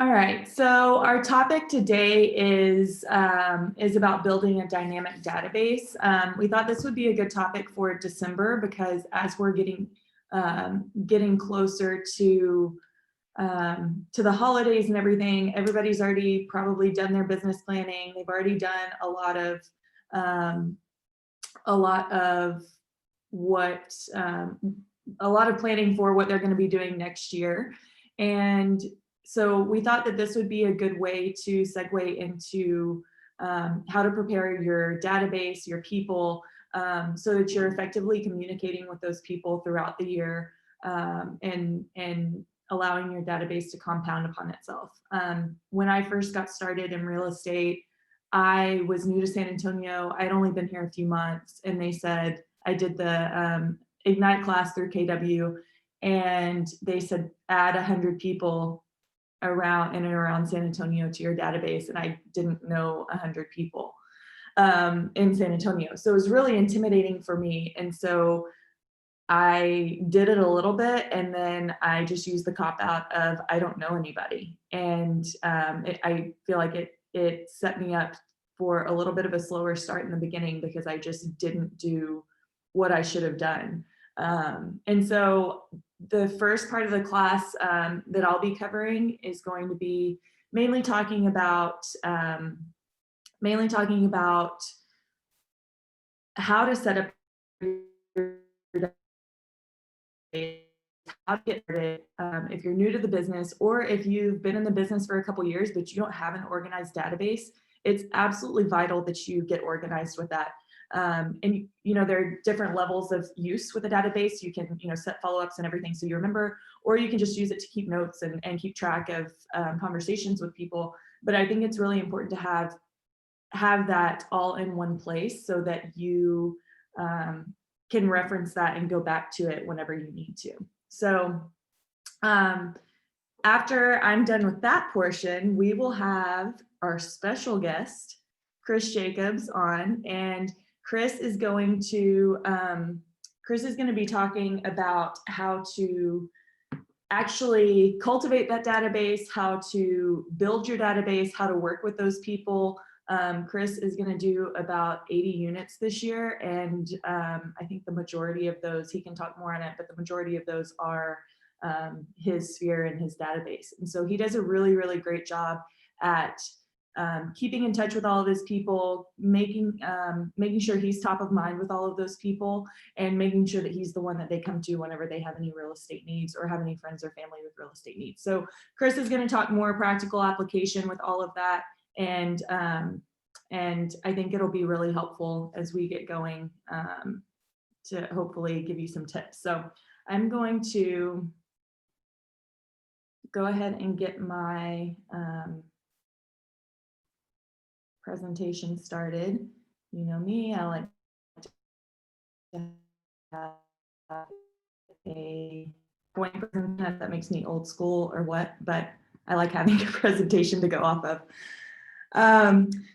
All right, so our topic today is about building a dynamic database. We thought this would be a good topic for December because as we're getting closer to the holidays and everything, everybody's already probably done their business planning. They've already done um, a lot of what a lot of planning for what they're going to be doing next year. And so we thought that this would be a good way to segue into how to prepare your database, your people, so that you're effectively communicating with those people throughout the year, and allowing your database to compound upon itself. When I first got started in real estate, I was new to San Antonio. I'd only been here a few months, and they said, I did the Ignite class through KW, and they said add 100 people around in and around San Antonio to your database, and I didn't know 100 people in San Antonio. So it was really intimidating for me, and so I did it a little bit, and then I just used the cop out of I don't know anybody, and I feel like it set me up for a little bit of a slower start in the beginning because I just didn't do what I should have done. And so the first part of the class that I'll be covering is going to be mainly talking about how to set up your how to get started. If you're new to the business, or if you've been in the business for a couple years but you don't have an organized database, it's absolutely vital that you get organized with that. And there are different levels of use with a database. You can set follow-ups and everything so you remember, or you can just use it to keep notes and keep track of conversations with people. But I think it's really important to have that all in one place so that you can reference that and go back to it whenever you need to. So after I'm done with that portion, we will have our special guest, Chris Jacobs, on, and Chris is going to be talking about how to actually cultivate that database, how to build your database, how to work with those people. Chris is going to do about 80 units this year, and I think the majority of those, he can talk more on it, but the majority of those are his sphere and his database. And so he does a really, really great job at keeping in touch with all of his people, making sure he's top of mind with all of those people, and making sure that he's the one that they come to whenever they have any real estate needs or have any friends or family with real estate needs. So Chris is going to talk more practical application with all of that. And I think it'll be really helpful as we get going to hopefully give you some tips. So I'm going to go ahead and get my presentation started. You know me, I like to have a point presentation that makes me old school or what, but I like having a presentation to go off of.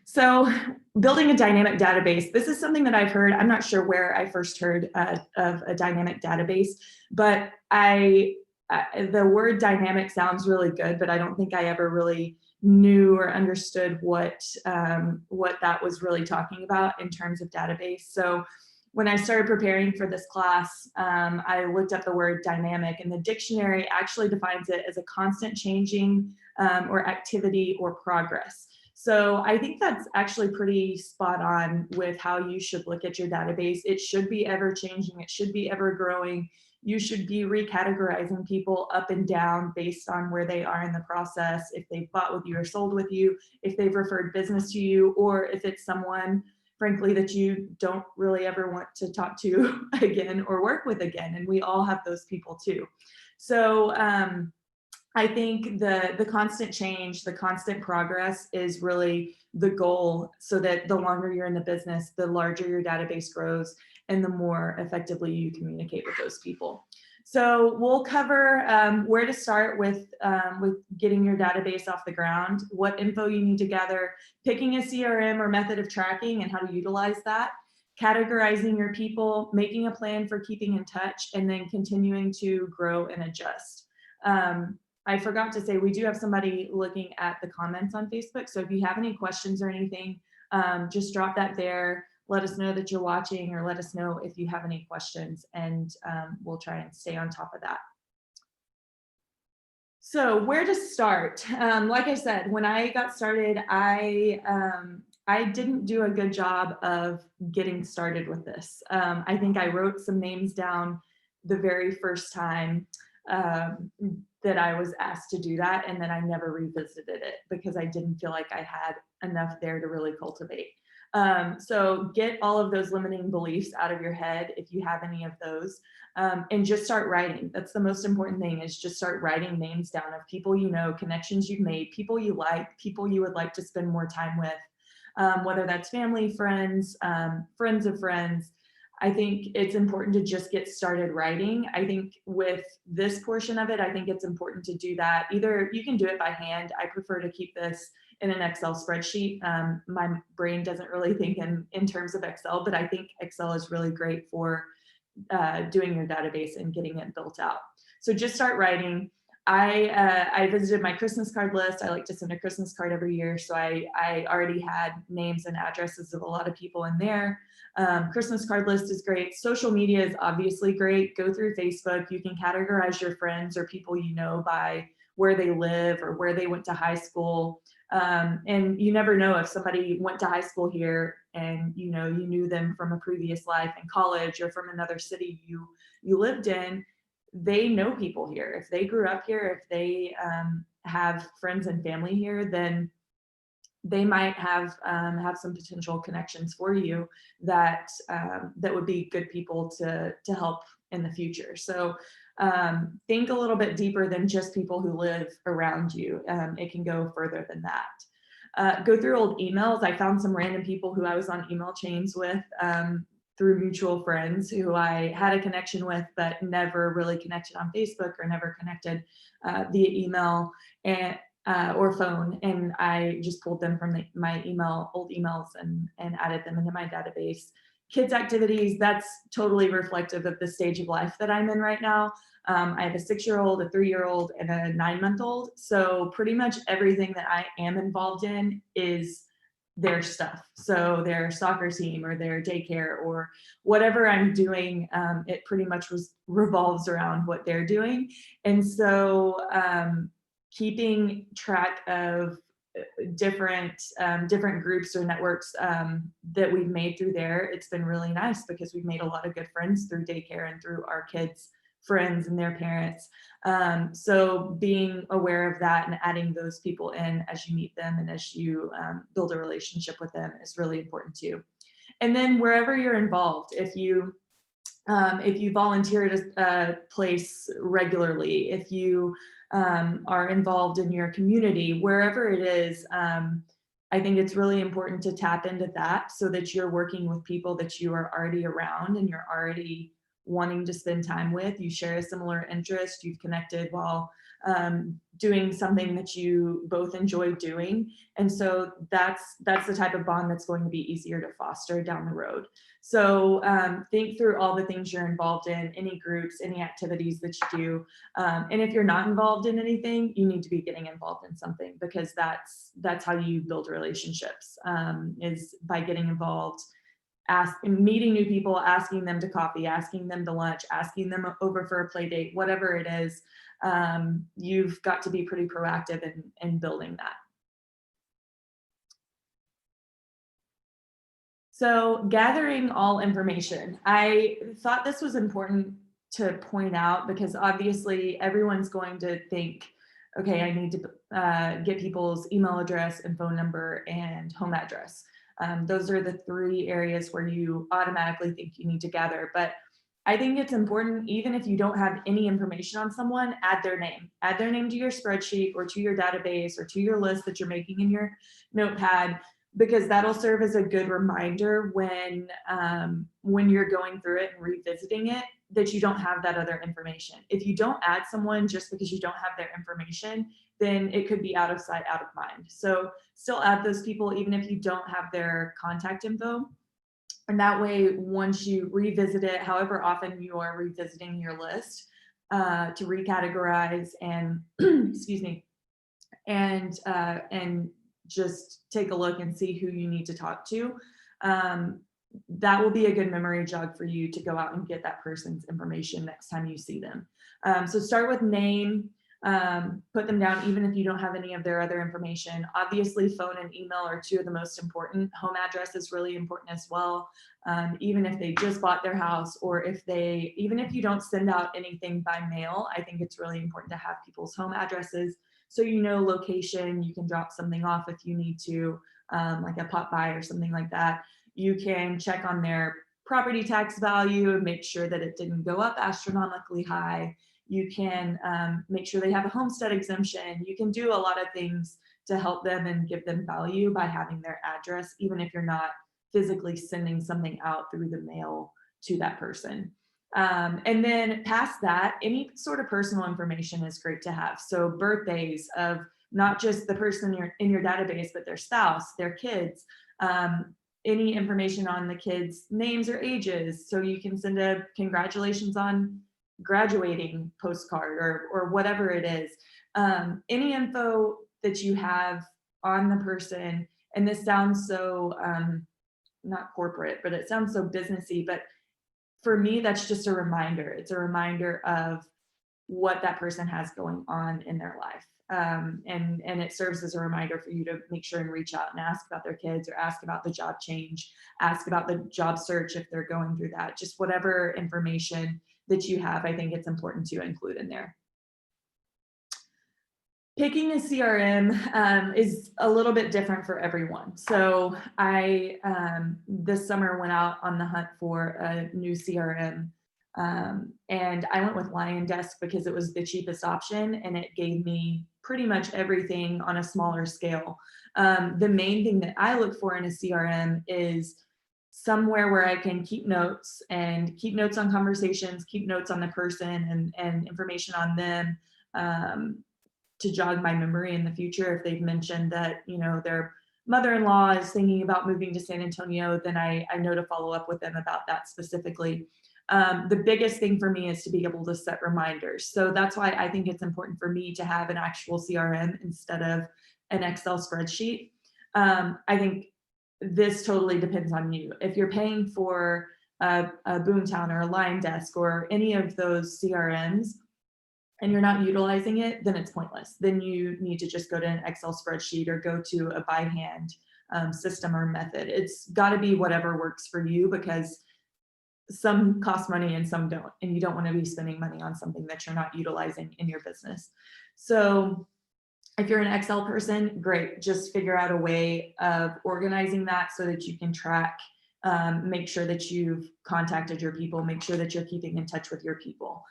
So building a dynamic database, this is something that I've heard. I'm not sure where I first heard of a dynamic database, but the word dynamic sounds really good, but I don't think I ever really knew or understood what that was really talking about in terms of database. So when I started preparing for this class, I looked up the word dynamic, and the dictionary actually defines it as a constant changing or activity or progress. So I think that's actually pretty spot on with how you should look at your database. It should be ever changing. It should be ever growing. You should be recategorizing people up and down based on where they are in the process, if they've bought with you or sold with you, if they've referred business to you, or if it's someone, frankly, that you don't really ever want to talk to again or work with again. And we all have those people too. So I think the constant change, the constant progress is really the goal, so that the longer you're in the business, the larger your database grows and the more effectively you communicate with those people. So we'll cover where to start with getting your database off the ground, what info you need to gather, picking a CRM or method of tracking and how to utilize that, categorizing your people, making a plan for keeping in touch, and then continuing to grow and adjust. I forgot to say, we do have somebody looking at the comments on Facebook. So if you have any questions or anything, just drop that there. Let us know that you're watching, or let us know if you have any questions, and we'll try and stay on top of that. So where to start? Like I said, when I got started, I didn't do a good job of getting started with this. I think I wrote some names down the very first time um, that I was asked to do that, and then I never revisited it because I didn't feel like I had enough there to really cultivate. So get all of those limiting beliefs out of your head if you have any of those, and just start writing. That's the most important thing, is just start writing names down of people you know, connections you've made, people you like, people you would like to spend more time with, whether that's family, friends, friends of friends. I think it's important to just get started writing. I think with this portion of it, I think it's important to do that. Either you can do it by hand. I prefer to keep this in an Excel spreadsheet. My brain doesn't really think in terms of Excel, but I think Excel is really great for doing your database and getting it built out. So just start writing. I visited my Christmas card list. I like to send a Christmas card every year. So I already had names and addresses of a lot of people in there. Christmas card list is great. Social media is obviously great. Go through Facebook. You can categorize your friends or people you know by where they live or where they went to high school. And you never know if somebody went to high school here and you knew them from a previous life in college or from another city you lived in. They know people here. If they grew up here, if they have friends and family here, then they might have some potential connections for you that that would be good people to help in the future. So think a little bit deeper than just people who live around you. It can go further than that. Go through old emails. I found some random people who I was on email chains with through mutual friends who I had a connection with, but never really connected on Facebook or never connected via email and or phone. And I just pulled them from my old emails and added them into my database. Kids activities, that's totally reflective of the stage of life that I'm in right now. I have a 6-year-old, a 3-year-old, and a 9-month-old. So pretty much everything that I am involved in is their stuff. So their soccer team or their daycare or whatever I'm doing, it pretty much revolves around what they're doing. And so keeping track of different groups or networks that we've made through there, it's been really nice because we've made a lot of good friends through daycare and through our kids' friends and their parents. So being aware of that and adding those people in as you meet them and as you build a relationship with them is really important too. And then wherever you're involved, if you volunteer at a place regularly, if you are involved in your community, wherever it is, I think it's really important to tap into that so that you're working with people that you are already around and you're already wanting to spend time with. You share a similar interest, you've connected while doing something that you both enjoy doing. And so that's the type of bond that's going to be easier to foster down the road. So think through all the things you're involved in, any groups, any activities that you do. And if you're not involved in anything, you need to be getting involved in something, because that's how you build relationships, is by getting involved, meeting new people, asking them to coffee, asking them to lunch, asking them over for a play date, whatever it is. You've got to be pretty proactive in building that. So gathering all information. I thought this was important to point out because obviously everyone's going to think, okay, I need to get people's email address and phone number and home address. Those are the 3 areas where you automatically think you need to gather. But I think it's important, even if you don't have any information on someone, add their name. Add their name to your spreadsheet or to your database or to your list that you're making in your notepad, because that'll serve as a good reminder when you're going through it and revisiting it, that you don't have that other information. If you don't add someone just because you don't have their information, then it could be out of sight, out of mind. So still add those people even if you don't have their contact info. And that way, once you revisit it, however often you are revisiting your list, to recategorize and excuse me, and just take a look and see who you need to talk to. That will be a good memory jog for you to go out and get that person's information next time you see them. So start with name, put them down even if you don't have any of their other information. Obviously, phone and email are two of the most important. Home address is really important as well. Even if they just bought their house, or even if you don't send out anything by mail, I think it's really important to have people's home addresses so you know location. You can drop something off if you need to, like a pop by or something like that. You can check on their property tax value and make sure that it didn't go up astronomically high. You can make sure they have a homestead exemption. You can do a lot of things to help them and give them value by having their address, even if you're not physically sending something out through the mail to that person. And then past that, any sort of personal information is great to have. So birthdays of not just the person in your database, but their spouse, their kids, any information on the kids' names or ages. So you can send a congratulations on graduating postcard or whatever it is. Any info that you have on the person, and this sounds so not corporate, but it sounds so businessy, but for me, that's just a reminder. It's a reminder of what that person has going on in their life. And it serves as a reminder for you to make sure and reach out and ask about their kids, or ask about the job change, ask about the job search if they're going through that. Just whatever information that you have, I think it's important to include in there. Picking a CRM is a little bit different for everyone. So I, this summer, went out on the hunt for a new CRM. And I went with LionDesk because it was the cheapest option and it gave me pretty much everything on a smaller scale. The main thing that I look for in a CRM is somewhere where I can keep notes on conversations, keep notes on the person and information on them, to jog my memory in the future. If they've mentioned that, you know, their mother-in-law is thinking about moving to San Antonio, then I know to follow up with them about that specifically. The biggest thing for me is to be able to set reminders. So that's why I think it's important for me to have an actual CRM instead of an Excel spreadsheet. I think this totally depends on you. If you're paying for a Boomtown or a LionDesk or any of those CRMs, and you're not utilizing it, then it's pointless. Then you need to just go to an Excel spreadsheet or go to a by hand system or method. It's got to be whatever works for you, because some cost money and some don't, and you don't want to be spending money on something that you're not utilizing in your business. So if you're an Excel person, great. Just figure out a way of organizing that so that you can track, make sure that you've contacted your people, make sure that you're keeping in touch with your people.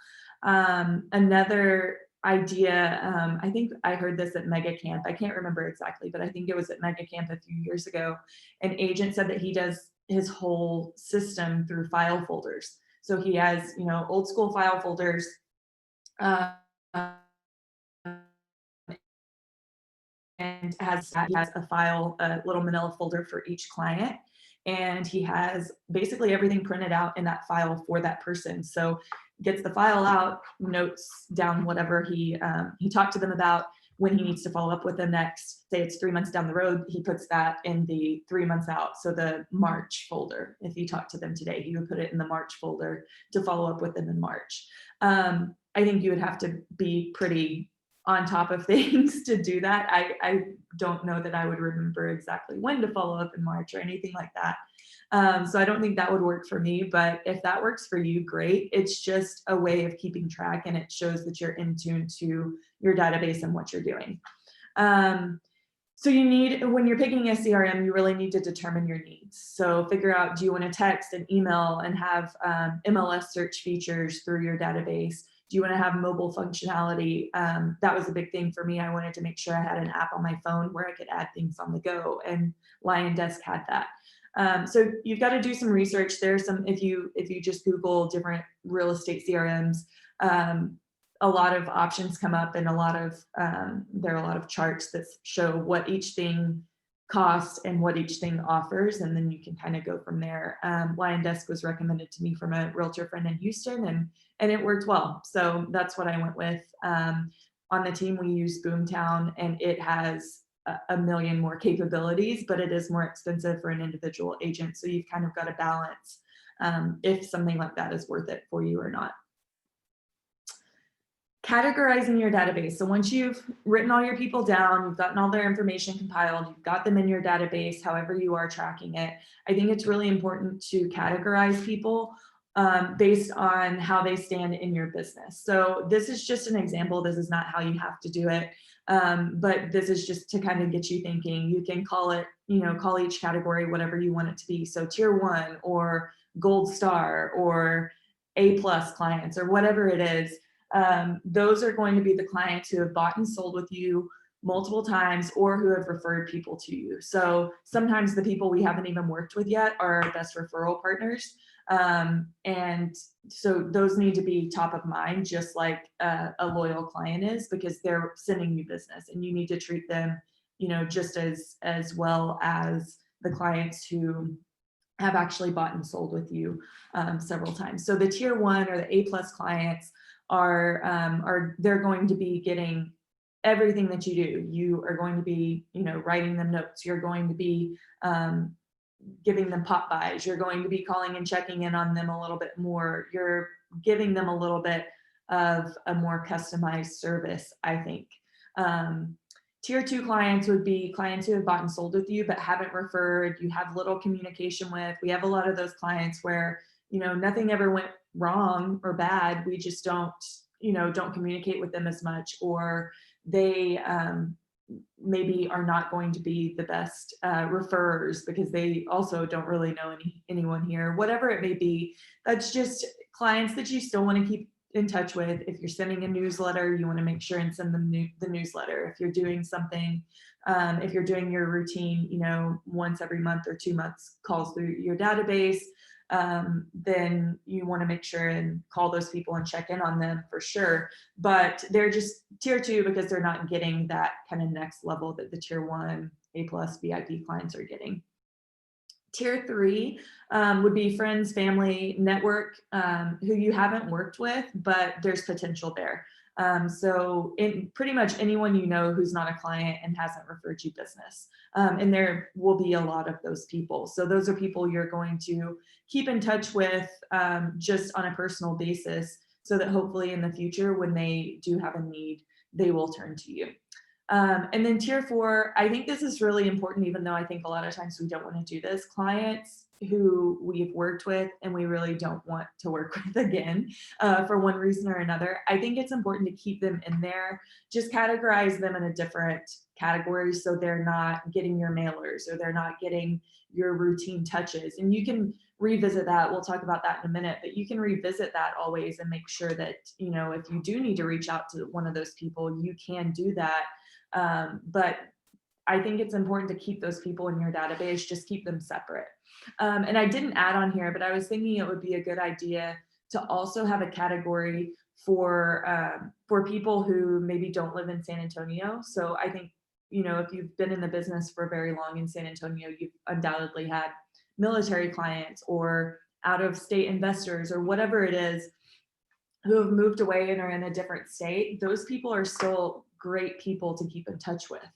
Another idea, I think I heard this at Mega Camp. I can't remember exactly, but I think it was at Mega Camp a few years ago. An agent said that he does his whole system through file folders. So he has, you know, old school file folders, and he has a file, a little manila folder for each client. And he has basically everything printed out in that file for that person. So gets the file out, notes down whatever he talked to them about, when he needs to follow up with them next. Say it's 3 months down the road, he puts that in the 3 months out. So the March folder, if he talked to them today, he would put it in the March folder to follow up with them in March. I think you would have to be pretty on top of things to do that. I don't know that I would remember exactly when to follow up in March or anything like that. So I don't think that would work for me, but if that works for you, great. It's just a way of keeping track, and it shows that you're in tune to your database and what you're doing. So you need, when you're picking a CRM, you really need to determine your needs. So figure out, do you want to text and email and have MLS search features through your database? Do you want to have mobile functionality? That was a big thing for me. I wanted to make sure I had an app on my phone where I could add things on the go, and LionDesk had that. So you've got to do some research. There's some, if you just Google different real estate CRMs, a lot of options come up, and there are a lot of charts that show what each thing costs and what each thing offers, and then you can kind of go from there. LionDesk was recommended to me from a realtor friend in Houston, and and it worked well. So that's what I went with. On the team, we use Boomtown, and it has a million more capabilities, but it is more expensive for an individual agent. So you've kind of got to balance if something like that is worth it for you or not. Categorizing your database. So once you've written all your people down, you've gotten all their information compiled, you've got them in your database, however you are tracking it, I think it's really important to categorize people based on how they stand in your business. So this is just an example. This is not how you have to do it. But this is just to kind of get you thinking. You can call it, call each category whatever you want it to be. So tier 1 or gold star or A+ clients or whatever it is. Those are going to be the clients who have bought and sold with you multiple times or who have referred people to you. So sometimes the people we haven't even worked with yet are our best referral partners. And so those need to be top of mind, just like a loyal client is, because they're sending you business and you need to treat them, just as well as the clients who have actually bought and sold with you several times. So the tier 1 or the A+ clients are they're going to be getting everything that you do. You are going to be, writing them notes. You're going to be giving them pop buys. You're going to be calling and checking in on them a little bit more. You're giving them a little bit of a more customized service, I think. Tier 2 clients would be clients who have bought and sold with you but haven't referred, you have little communication with. We have a lot of those clients where, nothing ever went wrong or bad. We just don't communicate with them as much, or they maybe are not going to be the best referrers because they also don't really know anyone here, whatever it may be. That's just clients that you still want to keep in touch with. If you're sending a newsletter, you want to make sure and send them the newsletter. If you're doing something, if you're doing your routine, once every month or 2 months calls through your database, then you want to make sure and call those people and check in on them for sure. But they're just tier 2 because they're not getting that kind of next level that the tier 1 A+ VIP clients are getting. Tier 3 would be friends, family, network, who you haven't worked with, but there's potential there. So in pretty much anyone who's not a client and hasn't referred you business. And there will be a lot of those people. So those are people you're going to keep in touch with just on a personal basis, so that hopefully in the future, when they do have a need, they will turn to you. And then tier 4, I think this is really important, even though I think a lot of times we don't want to do this. Clients who we've worked with and we really don't want to work with again for one reason or another. I think it's important to keep them in there, just categorize them in a different category so they're not getting your mailers or they're not getting your routine touches. And you can revisit that. We'll talk about that in a minute, but you can revisit that always and make sure that, if you do need to reach out to one of those people, you can do that. But I think it's important to keep those people in your database, just keep them separate. And I didn't add on here, but I was thinking it would be a good idea to also have a category for people who maybe don't live in San Antonio. So I think, if you've been in the business for very long in San Antonio, you've undoubtedly had military clients or out of state investors or whatever it is who have moved away and are in a different state. Those people are still great people to keep in touch with.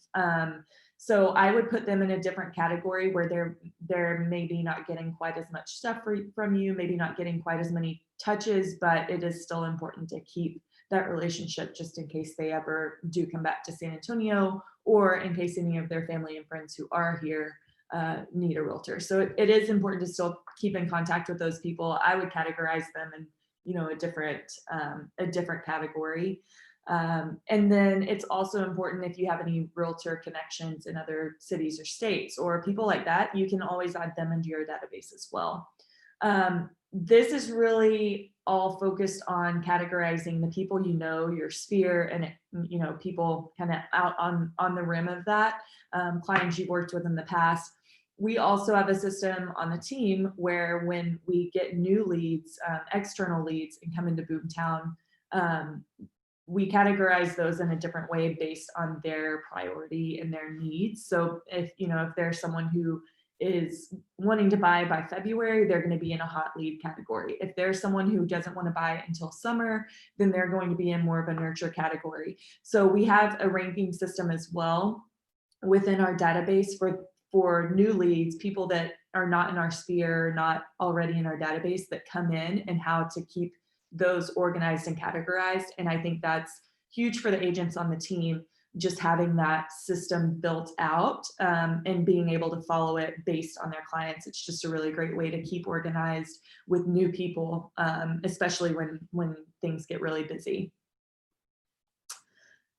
So I would put them in a different category where they're maybe not getting quite as much stuff from you, maybe not getting quite as many touches, but it is still important to keep that relationship just in case they ever do come back to San Antonio, or in case any of their family and friends who are here need a realtor. So it is important to still keep in contact with those people. I would categorize them in a different category. And then it's also important, if you have any realtor connections in other cities or states or people like that, you can always add them into your database as well. This is really all focused on categorizing the people your sphere, and people kind of out on the rim of that, clients you've worked with in the past. We also have a system on the team where when we get new leads, external leads, and come into Boomtown, we categorize those in a different way based on their priority and their needs. So if there's someone who is wanting to buy by February, they're going to be in a hot lead category. If there's someone who doesn't want to buy until summer, then they're going to be in more of a nurture category. So we have a ranking system as well within our database for new leads, people that are not in our sphere, not already in our database, that come in, and how to keep those organized and categorized. And I think that's huge for the agents on the team, just having that system built out, and being able to follow it based on their clients. It's just a really great way to keep organized with new people, especially when things get really busy.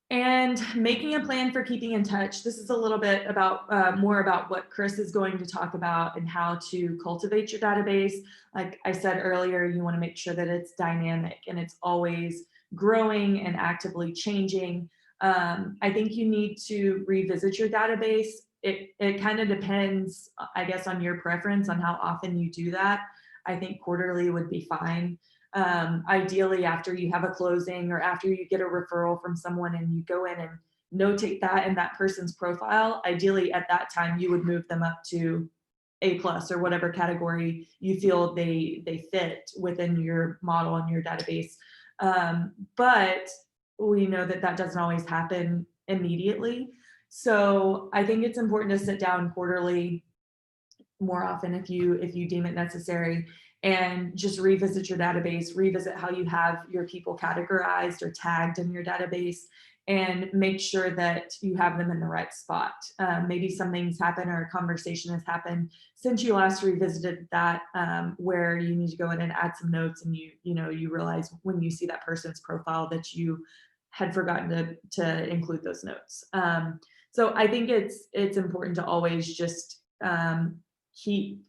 And making a plan for keeping in touch. This is a little bit about more about what Chris is going to talk about and how to cultivate your database. Like I said earlier, you want to make sure that it's dynamic and it's always growing and actively changing. I think you need to revisit your database. It kind of depends, I guess, on your preference on how often you do that. I think quarterly would be fine. Ideally after you have a closing or after you get a referral from someone and you go in and notate that in that person's profile, ideally at that time you would move them up to A+ or whatever category you feel they fit within your model and your database. But we know that that doesn't always happen immediately. So I think it's important to sit down quarterly, more often if you deem it necessary, and just revisit your database, revisit how you have your people categorized or tagged in your database, and make sure that you have them in the right spot. Maybe something's happened or a conversation has happened since you last revisited that, where you need to go in and add some notes, and you realize when you see that person's profile that you had forgotten to include those notes. So I think it's important to always just keep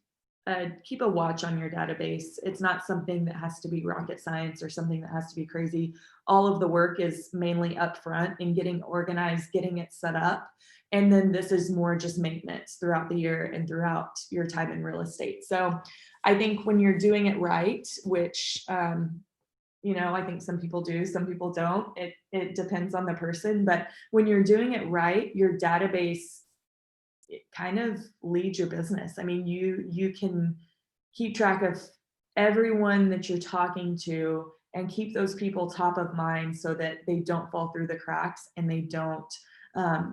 a watch on your database. It's not something that has to be rocket science or something that has to be crazy. All of the work is mainly upfront in getting organized, getting it set up. And then this is more just maintenance throughout the year and throughout your time in real estate. So I think when you're doing it right, which, I think some people do, some people don't. It depends on the person. But when you're doing it right, your database, it kind of leads your business. I mean, you can keep track of everyone that you're talking to and keep those people top of mind so that they don't fall through the cracks and they don't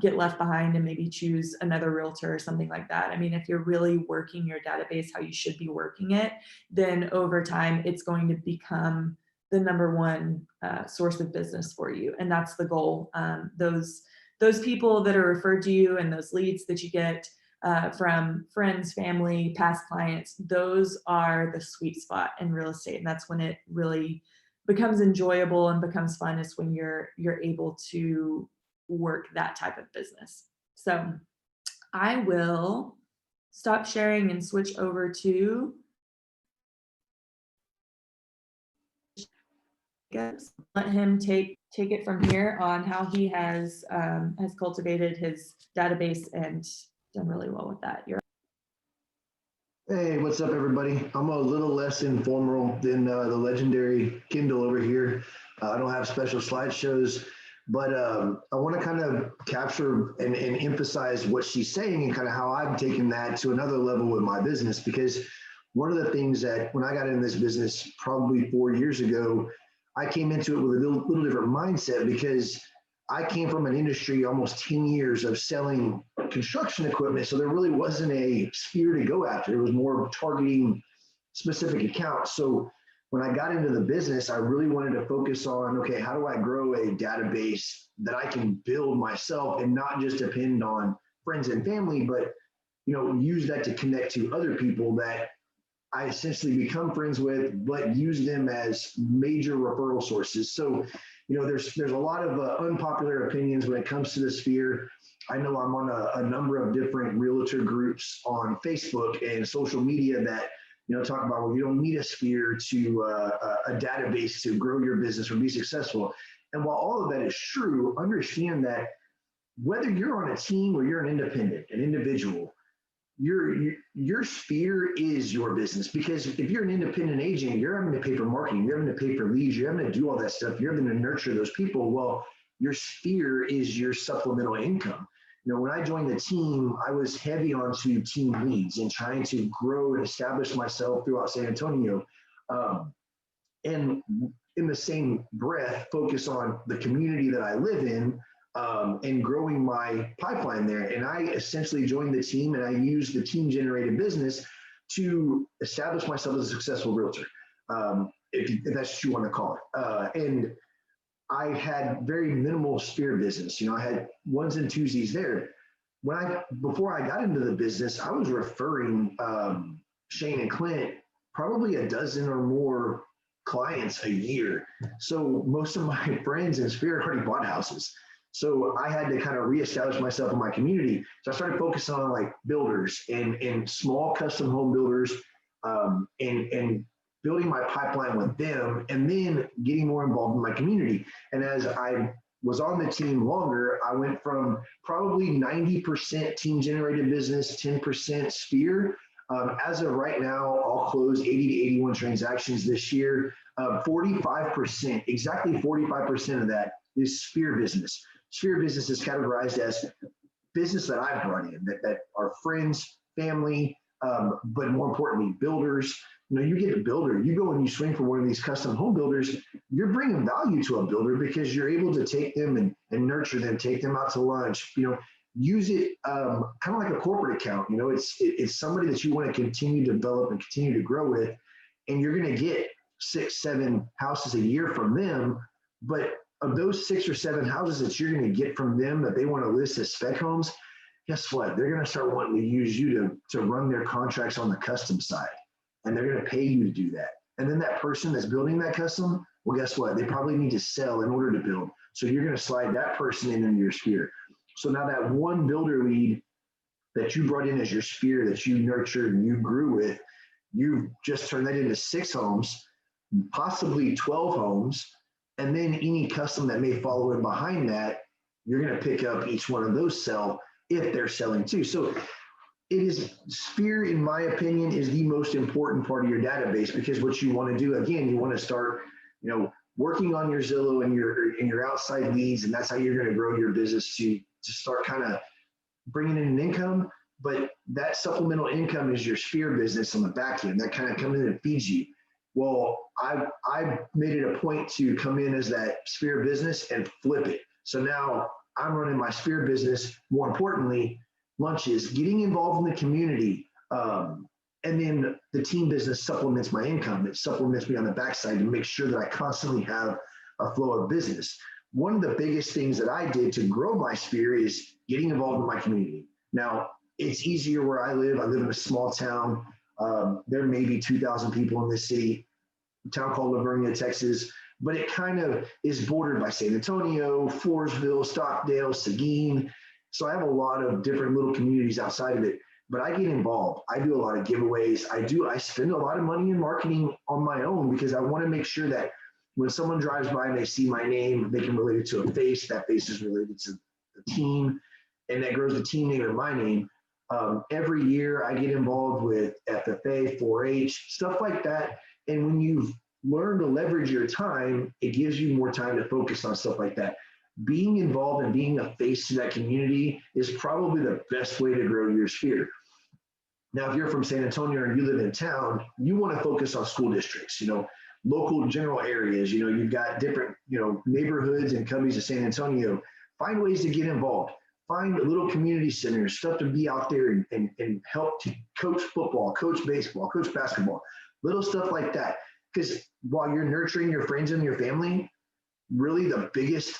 get left behind and maybe choose another realtor or something like that. I mean, if you're really working your database how you should be working it, then over time it's going to become the number one source of business for you. And that's the goal. Those people that are referred to you and those leads that you get from friends, family, past clients, those are the sweet spot in real estate. And that's when it really becomes enjoyable and becomes fun, is when you're able to work that type of business. So I will stop sharing and switch over to let him take it from here on how he has cultivated his database and done really well with that. Hey, what's up, everybody? I'm a little less informal than the legendary Kendall over here. I don't have special slideshows, but I want to kind of capture and emphasize what she's saying and kind of how I've taken that to another level with my business. Because one of the things that when I got in this business probably 4 years ago, I came into it with a little different mindset, because I came from an industry almost 10 years of selling construction equipment. So there really wasn't a sphere to go after. It was more targeting specific accounts. So when I got into the business, I really wanted to focus on, okay, how do I grow a database that I can build myself and not just depend on friends and family, but use that to connect to other people that I essentially become friends with, but use them as major referral sources. So, there's a lot of unpopular opinions when it comes to the sphere. I know I'm on a number of different realtor groups on Facebook and social media that, talk about, well, you don't need a sphere to a database to grow your business or be successful. And while all of that is true, understand that whether you're on a team or you're an individual, your sphere is your business. Because if you're an independent agent, you're having to pay for marketing, you're having to pay for leads, you're having to do all that stuff, you're having to nurture those people. Well, your sphere is your supplemental income. When I joined the team, I was heavy onto team leads and trying to grow and establish myself throughout San Antonio. And in the same breath, focus on the community that I live in, and growing my pipeline there. And I essentially joined the team, and I used the team generated business to establish myself as a successful realtor, if that's what you want to call it. And I had very minimal sphere business. I had ones and twosies there. Before I got into the business, I was referring Shane and Clint probably a dozen or more clients a year. So most of my friends in Sphere already bought houses. So I had to kind of reestablish myself in my community. So I started focusing on like builders and small custom home builders, and building my pipeline with them, and then getting more involved in my community. And as I was on the team longer, I went from probably 90% team generated business, 10% Sphere. As of right now, I'll close 80 to 81 transactions this year. 45%, exactly 45% of that is Sphere business. Sphere business is categorized as business that I've brought in, that are friends, family, but more importantly, builders. You get a builder, you go and you swing for one of these custom home builders, you're bringing value to a builder because you're able to take them and nurture them, take them out to lunch, use it kind of like a corporate account. It's somebody that you want to continue to develop and continue to grow with, and you're going to get 6, 7 houses a year from them. But of those 6 or 7 houses that you're going to get from them that they want to list as spec homes, guess what? They're going to start wanting to use you to run their contracts on the custom side. And they're going to pay you to do that. And then that person that's building that custom, well, guess what? They probably need to sell in order to build. So you're going to slide that person in into your Sphere. So now that one builder lead that you brought in as your Sphere, that you nurtured and you grew with, you've just turned that into 6 homes, possibly 12 homes. And then any custom that may follow in behind that, you're going to pick up each one of those sell if they're selling too. So it is Sphere, in my opinion, is the most important part of your database, because what you want to do, again, you want to start, working on your Zillow and your outside leads, and that's how you're going to grow your business to start kind of bringing in an income. But that supplemental income is your Sphere business on the back end that kind of comes in and feeds you. Well, I made it a point to come in as that Sphere business and flip it. So now I'm running my Sphere business, more importantly, lunches, getting involved in the community, and then the team business supplements my income. It supplements me on the backside to make sure that I constantly have a flow of business. One of the biggest things that I did to grow my Sphere is getting involved in my community. Now, it's easier where I live. I live in a small town. There may be 2,000 people in this city, a town called Lavernia, Texas, but it kind of is bordered by San Antonio, Forestville, Stockdale, Seguin. So I have a lot of different little communities outside of it, but I get involved. I do a lot of giveaways. I spend a lot of money in marketing on my own because I want to make sure that when someone drives by and they see my name, they can relate it to a face. That face is related to the team, and that grows the team name and my name. Every year I get involved with FFA, 4-H, stuff like that. And when you've learned to leverage your time, it gives you more time to focus on stuff like that. Being involved and being a face to that community is probably the best way to grow your Sphere. Now, if you're from San Antonio and you live in town, you want to focus on school districts, local general areas. You've got different, neighborhoods and counties of San Antonio. Find ways to get involved. Find little community centers, stuff to be out there and help to coach football, coach baseball, coach basketball, little stuff like that. Because while you're nurturing your friends and your family, really the biggest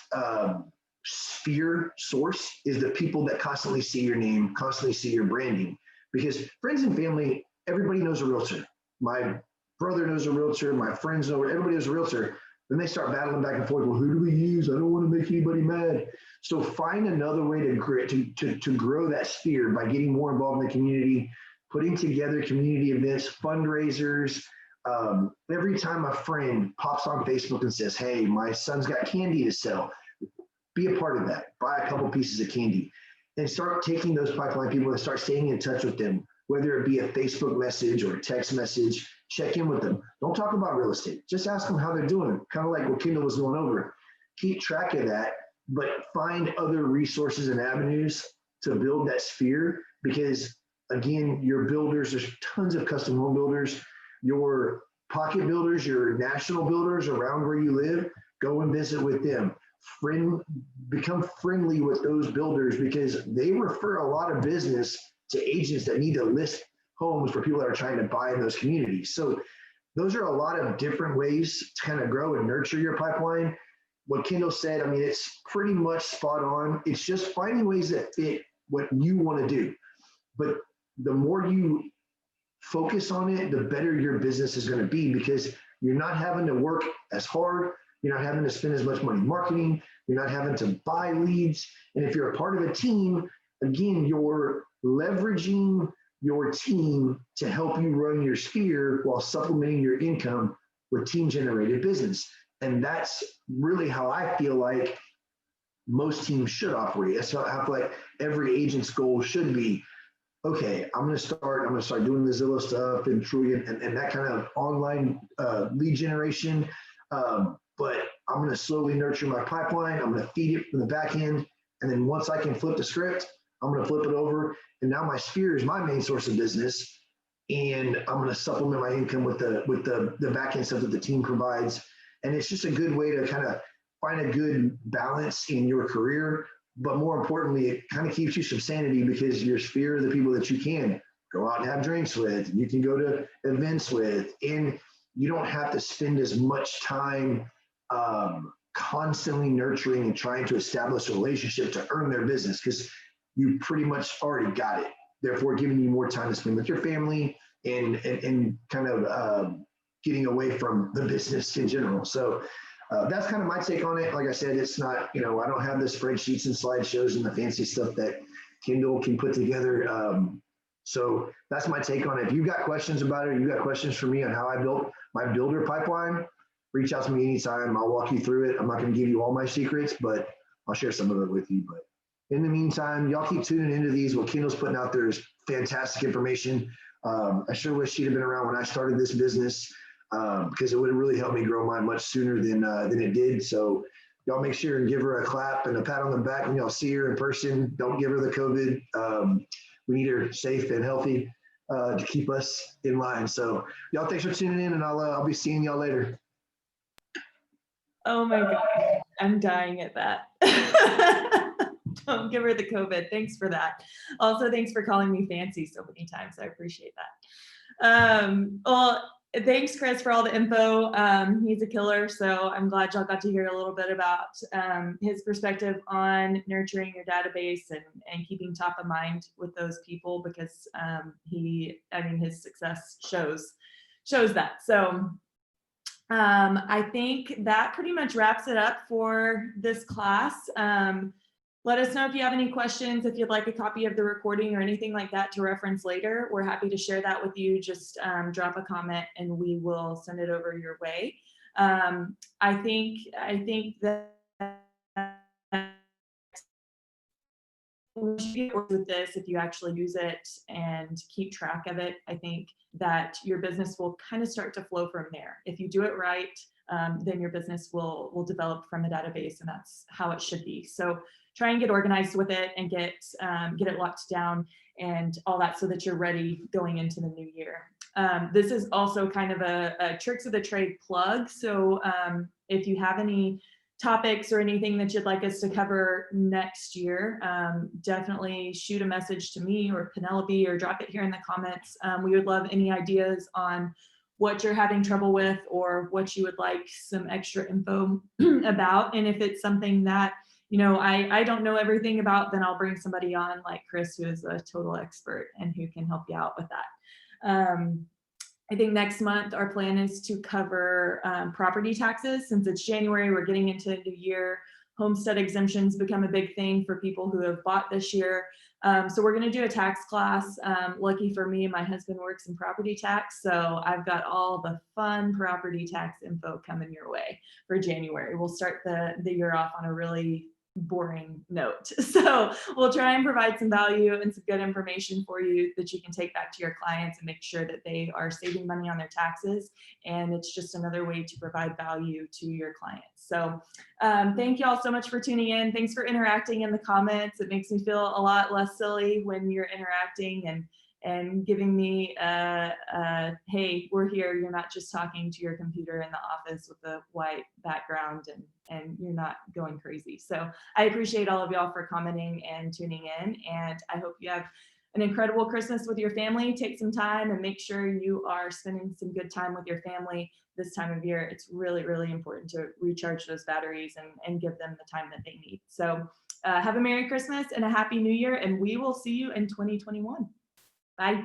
Sphere source is the people that constantly see your name, constantly see your branding. Because friends and family, everybody knows a realtor. My brother knows a realtor, my friends know, everybody knows a realtor. Then they start battling back and forth. Well, who do we use? I don't want to make anybody mad. So find another way to grow that Sphere by getting more involved in the community, putting together community events, fundraisers. Every time a friend pops on Facebook and says, hey, my son's got candy to sell, be a part of that. Buy a couple pieces of candy and start taking those pipeline people and start staying in touch with them, whether it be a Facebook message or a text message. Check in with them. Don't talk about real estate. Just ask them how they're doing, kind of like what Kendall was going over. Keep track of that, but find other resources and avenues to build that sphere, because again, your builders, there's tons of custom home builders, your pocket builders, your national builders around where you live, go and visit with them. Become friendly with those builders, because they refer a lot of business to agents that need to list homes for people that are trying to buy in those communities. So those are a lot of different ways to kind of grow and nurture your pipeline. What Kendall said, I mean, it's pretty much spot on. It's just finding ways that fit what you want to do. But the more you focus on it, the better your business is going to be, because you're not having to work as hard. You're not having to spend as much money marketing. You're not having to buy leads. And if you're a part of a team, again, you're leveraging your team to help you run your sphere while supplementing your income with team generated business. And that's really how I feel like most teams should operate. That's how I feel like every agent's goal should be. Okay, I'm going to start doing the Zillow stuff and Trulia and that kind of online lead generation. But I'm going to slowly nurture my pipeline. I'm going to feed it from the back end. And then once I can flip the script, I'm going to flip it over. And now my sphere is my main source of business. And I'm going to supplement my income with the back end stuff that the team provides. And it's just a good way to kind of find a good balance in your career. But more importantly, it kind of keeps you some sanity, because your sphere are the people that you can go out and have drinks with, you can go to events with, and you don't have to spend as much time constantly nurturing and trying to establish a relationship to earn their business, because you pretty much already got it. Therefore, giving you more time to spend with your family and kind of getting away from the business in general. So that's kind of my take on it. Like I said, it's not, I don't have the spreadsheets and slideshows and the fancy stuff that Kendall can put together. So that's my take on it. If you've got questions about it, or you've got questions for me on how I built my builder pipeline, reach out to me anytime. I'll walk you through it. I'm not going to give you all my secrets, but I'll share some of it with you. But in the meantime, y'all keep tuning into these. What Kendall's putting out there is fantastic information. I sure wish she'd have been around when I started this business, because it would have really helped me grow mine much sooner than it did. So y'all make sure and give her a clap and a pat on the back when y'all see her in person. Don't give her the COVID. We need her safe and healthy to keep us in line. So y'all, thanks for tuning in, and I'll be seeing y'all later. Oh my God, I'm dying at that. Don't give her the COVID. Thanks for that. Also, thanks for calling me fancy so many times. I appreciate that. Well, thanks, Chris, for all the info. He's a killer. So I'm glad y'all got to hear a little bit about his perspective on nurturing your database and keeping top of mind with those people, because his success shows that. So I think that pretty much wraps it up for this class. Let us know if you have any questions, if you'd like a copy of the recording or anything like that to reference later. We're happy to share that with you. Just drop a comment and we will send it over your way. I think that with this, if you actually use it and keep track of it, I think that your business will kind of start to flow from there. If you do it right, then your business will develop from a database, and that's how it should be. So try and get organized with it and get it locked down and all that, so that you're ready going into the new year. This is also kind of a tricks of the trade plug. So if you have any topics or anything that you'd like us to cover next year, definitely shoot a message to me or Penelope, or drop it here in the comments. We would love any ideas on what you're having trouble with, or what you would like some extra info about. And if it's something that I don't know everything about, then I'll bring somebody on like Chris, who is a total expert and who can help you out with that. I think next month our plan is to cover property taxes. Since it's January, we're getting into a new year. Homestead exemptions become a big thing for people who have bought this year. So we're going to do a tax class. Lucky for me, my husband works in property tax, so I've got all the fun property tax info coming your way for January. We'll start the year off on a really boring note. So we'll try and provide some value and some good information for you that you can take back to your clients and make sure that they are saving money on their taxes. And it's just another way to provide value to your clients. So thank you all so much for tuning in. Thanks for interacting in the comments. It makes me feel a lot less silly when you're interacting and giving me hey, we're here. You're not just talking to your computer in the office with a white background and you're not going crazy. So I appreciate all of y'all for commenting and tuning in. And I hope you have an incredible Christmas with your family. Take some time and make sure you are spending some good time with your family this time of year. It's really, really important to recharge those batteries and give them the time that they need. So have a Merry Christmas and a Happy New Year, and we will see you in 2021. Bye.